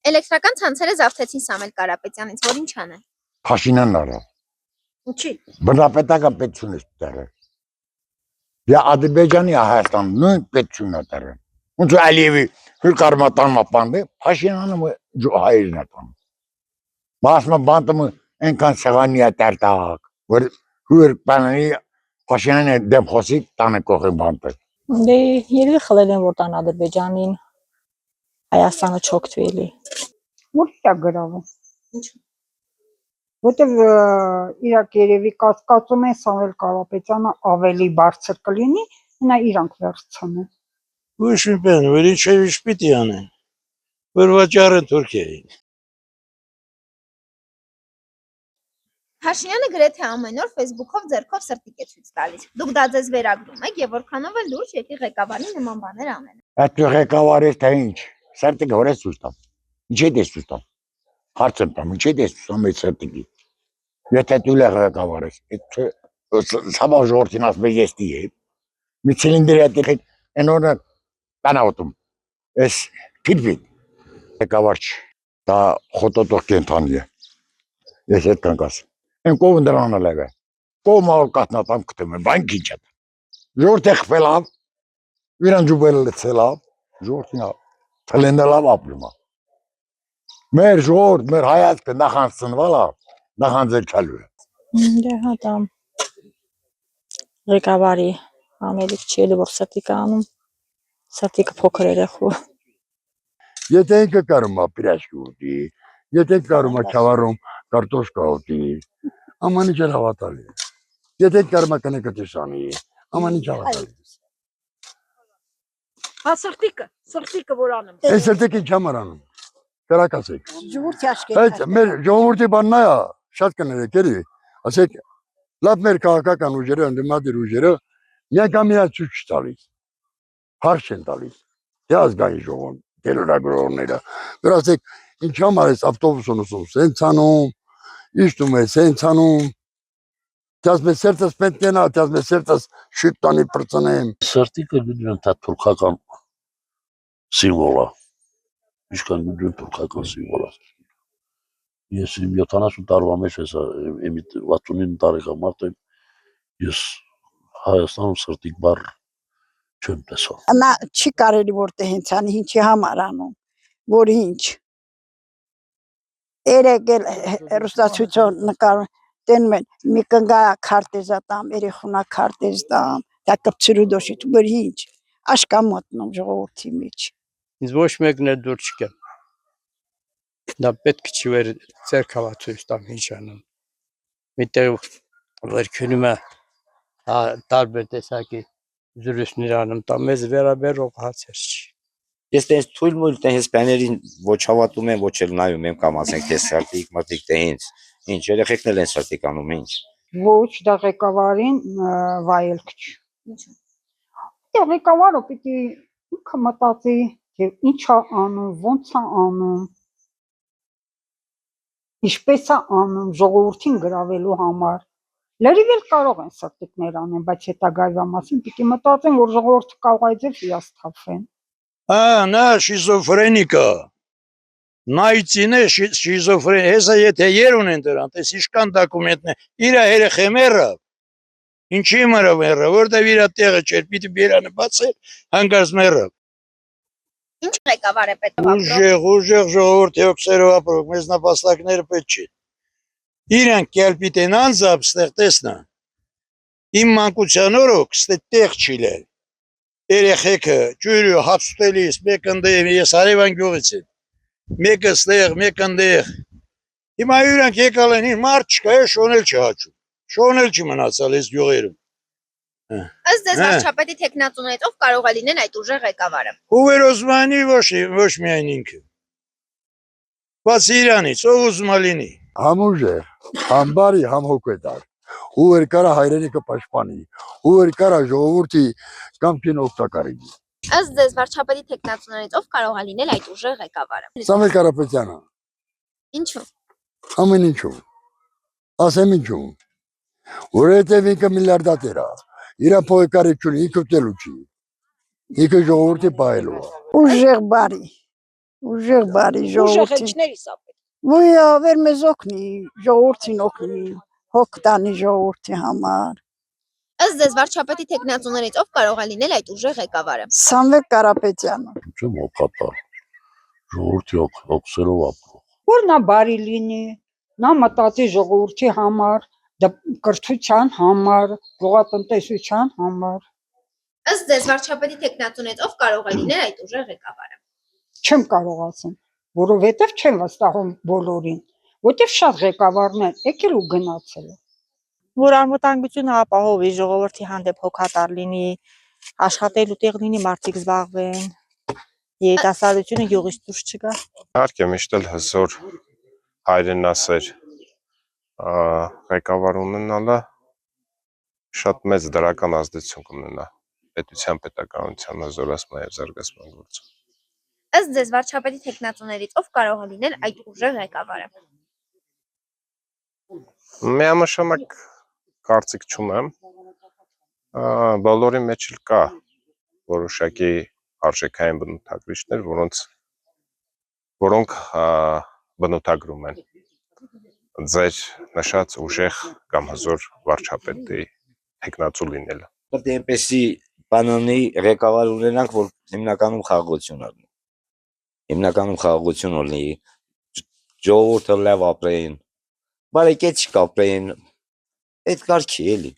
Էլեկտրական ցանցերը զավթեցին Սամվել Կարապետյանից, որ ինչ անեն։ Փաշինյանն արա։ Ինչի։ Բնապետական պետություն է տեղը։ Դե Ադրբեջանի Հայաստան նույն պետությունն է տեղը։ Ոնց Ալիևի հյուրկարմատան մապանդը Փաշինյանը հայերն է տանում։ Մասը բանտը այնքան սեղանի է տարտակ, որ հյուր բանանի Փաշինյանը դեմ խոսի տանը կողի բանտը։ Դե երևի խլել են որ տան Ադրբեջանին Հայաստանը չօգտվելի։ Որտե՞ղ է գրավում։ Ինչ։ Որտեւ իրաք երևի կասկածում են Սամվել Կարապետյանը ավելի բարձր կլինի, նա իրանք վերցնեն։ Ոչ մի բան, որ ինչ պիտի անեն, որ վաճառեն Թուրքիային։ Փաշինյանը գրեթե ամեն օր Facebook-ով ձեռքով սրտիկ է ցույց տալիս։ Դուք դա ձեզ վերագրում եք եւ որքանով էլ լուրջ եկի ղեկավարի նման բաներ անեն։ Այդ ղեկավարը թե ինչ, սրտիկը հորես ցույց տամ։ Ինչի՞ դես ցույց տամ։ Հարց եմ տամ, ինչի՞ դես ցույց տամ այդ սրտիկի։ Եթե դու լեղ ղեկավար ես, սաբա ժողովրդին ասում ես ես դի։ Մի ցիլինդր է դիք այնօրը տանաուտում։ Էս փիլվի ղեկավար չի։ Դա խոտոտող կենթանի է։ Ես այդ կանգաս։ Այն կողմ դրանը լեգը։ Կողմը կատնատամ կտեմ, բան քիչ է։ Ժողովրդը խփելավ, իրան ջուբելը լցելավ, ժողովրդին թլենդալավ ապրում։ Մեր ժողովուրդ, մեր հայացքը նախանցնվալա, նախանձել չալու է։ Դե հա դա ղեկավարի անելիք չի էլի որ սրտիկը անում, սրտիկը փոքր երեխու։ Եթե ինքը կարում է պիրաշկի ուտի, եթե կարում է չավարում կարտոշկա ուտի, աման ինչ հավատալի է։ Եթե կարում է կնեկը տեսանի, աման ինչ հավատալի է։ Հա սրտիկը որ անում։ Այս սրտիկը ինչ համար անում։ Կրակասեք։ Ժողովրդի աշկերտ։ Այդ մեր ժողովրդի բանն է, շատ կներեք էլի։ Ասեք լավ մեր քաղաքական ուժերը, ընդդիմադիր ուժերը միանգամյա ցույց տալիս։ Հարց են տալիս։ Դե ազգային ժողովուրդ, դերորագրողները։ Դեռ ասեք ինչ համար է ավտոբուսն ուսում, սենց անում, իշտում է, սենց անում։ Դասմես սերտս պետքենա, դասմես սերտս շուտանի պրծնեմ։ Սրտիկը գիտեմ դա թուրքական սիմվոլ է։ Ինչքան գիտեմ թուրքական սիմվոլ է։ Ես 70 տարվա մեջ էսա 69 տարեկան մարդ եմ, ես Հայաստանում սրտիկ բառ չեմ տեսել։ Նա չի կարելի որտե հենց անի ինչի համար անում, որ ինչ։ Երեկել հերոստացույցով նկարում տենում են մի կնգա քարտեզա տամ, երեխունա քարտեզ տամ, դա կպցրու դոշիտ, որ ինչ, աշկա մոտնում ժողովրդի մեջ։ Ինձ ոչ մեկն էլ դուր չկա։ Դա պետք չի վեր ձերքավացույց տամ ինչ անում։ Միտեղ վերքնում է տարբեր տեսակի զրույցներ անում, դա մեզ վերաբերող հարցեր չի։ Ես տես թույլ մույլ տես բաներին ոչ հավատում եմ, ոչ էլ նայում եմ կամ ասենք թե սրտիկ մտիկ թե ինչ երեխեքն էլ են սրտիկ անում ինչ։ Ոչ, դա ղեկավարին վայելք չի։ Ինչու։ Դա ղեկավարը պիտի ինքը մտածի, թե ինչ է անում, ոնց է անում, ինչպես է անում ժողովրդին գրավելու համար։ Լրիվ էլ կարող են սրտիկներ անեն, բայց հետագայվա մասին պիտի մտածեն, որ ժողովուրդը կարող է ձեր հիասթափվեն։ Նա շիզոֆրենիկա։ Նայցին է շիզոֆրեն, հեսա եթե եր ունեն դրան, տես իշկան դոկումենտն է, իրա երեխե մերը։ Ինչի մերը մերը, որտեվ իրա տեղը չէր, պիտի բերանը բացել, հանգարց մերը։ Ինչ ղեկավար է պետք ապրող։ Ուժեղ ժողովրդի օքսերով ապրող, մեզ նապաստակները պետք չի։ Իրանք կել պիտեն անձապ ստեղ տեսնա։ Իմ մանկության օրոք ստեղ տեղ չի լել։ Երեխեքը ջուրը հապստելիս, մեկ ընդեղ ես Արևան գյուղից եմ։ Մեկը ստեղ, մեկ ընդեղ։ Հիմա իրանք եկալ են, մարդ չկա, շոնել չհաճում։ Շոնել չի մնացալ այս գյուղերում։ Ըստ ձեզ վարչապետի տեխնացուներից ով կարող է լինել այդ ուժեղ ղեկավարը։ Հուվեր Օզմանի ոչ միայն ինքը։ Բացի իրանից, ով ուզում է լինի։ Համուժեղ, համբարի, համհոգետար։ Հուվեր կարա հայրենիքը պաշտպանի, հուվեր կարա ժողովրդի կամքին օգտակարի։ Ըստ ձեզ վարչապետի տեխնացուներից ով կարող է լինել այդ ուժեղ ղեկավարը։ Սամվել Կարապետյանը։ Ինչու։ Ամեն ինչու։ Ասեմ ինչու։ Որովհետև ինքը միլիարդատեր է։ Իրա փողը կարիք չունի, ինքը ուտելու չի։ Ինքը ժողովրդի պահելու է։ Ուժեղ բարի։ ուժեղ բարի Ուժեղ ժողովրդին։ էջների սա պետք։ Ոյա, վեր մեզ օգնի, ժողովրդին օգնի, հոգ տանի ժողովրդի համար։ Ըստ ձեզ վարչապետի տեխնացուներից ով կարող է լինել այդ ուժեղ ղեկավարը։ Սամվել Կարապետյանը։ Չեմ օգտատար։ Ժողովրդի օգսերով ապրող։ Որ նա բարի լինի, նա մտածի ժողովրդի համար, կրթության համար, գյուղատնտեսության համար։ Ըստ ձեզ վարչապետի տեխնացուներից ով կարող է լինել այդ ուժեղ ղեկավարը։ Չեմ կարող ասեմ, որովհետև չեմ վստահում բոլորին, որտեղ շատ ղեկավարներ եկել ու գնացել են։ Որ անվտանգությունը ապահովի, ժողովրդի հանդեպ հոգատար լինի, աշխատելու տեղ լինի, մարդիկ զբաղվեն, երիտասարդությունը գյուղից դուրս չգա։ Իհարկե միշտ էլ հզոր հայրենասեր ղեկավար ունենալը շատ մեծ դրական ազդեցություն կունենա պետության պետականության հզորացման եւ զարգացման գործում։ Ըստ ձեզ վարչապետի տեխնացուներից ով կարող է լինել այդ ուժեղ ղեկավարը։ Միամշանակ կարծիք չունեմ, բոլորի մեջ էլ կա որոշակի արժեքային բնութագրիչներ, որոնք բնութագրում են ձեր նշած ուժեղ կամ հզոր վարչապետի տեխնացու լինելը։ Պետք է այնպեսի բանանի ղեկավար ունենանք, որ հիմնականում խաղաղություն առնի։ Հիմնականում խաղաղություն ունի, ժողովուրդը լավ ապրեն, բարեկեցիկ ապրեն, այդ կարգի էլի։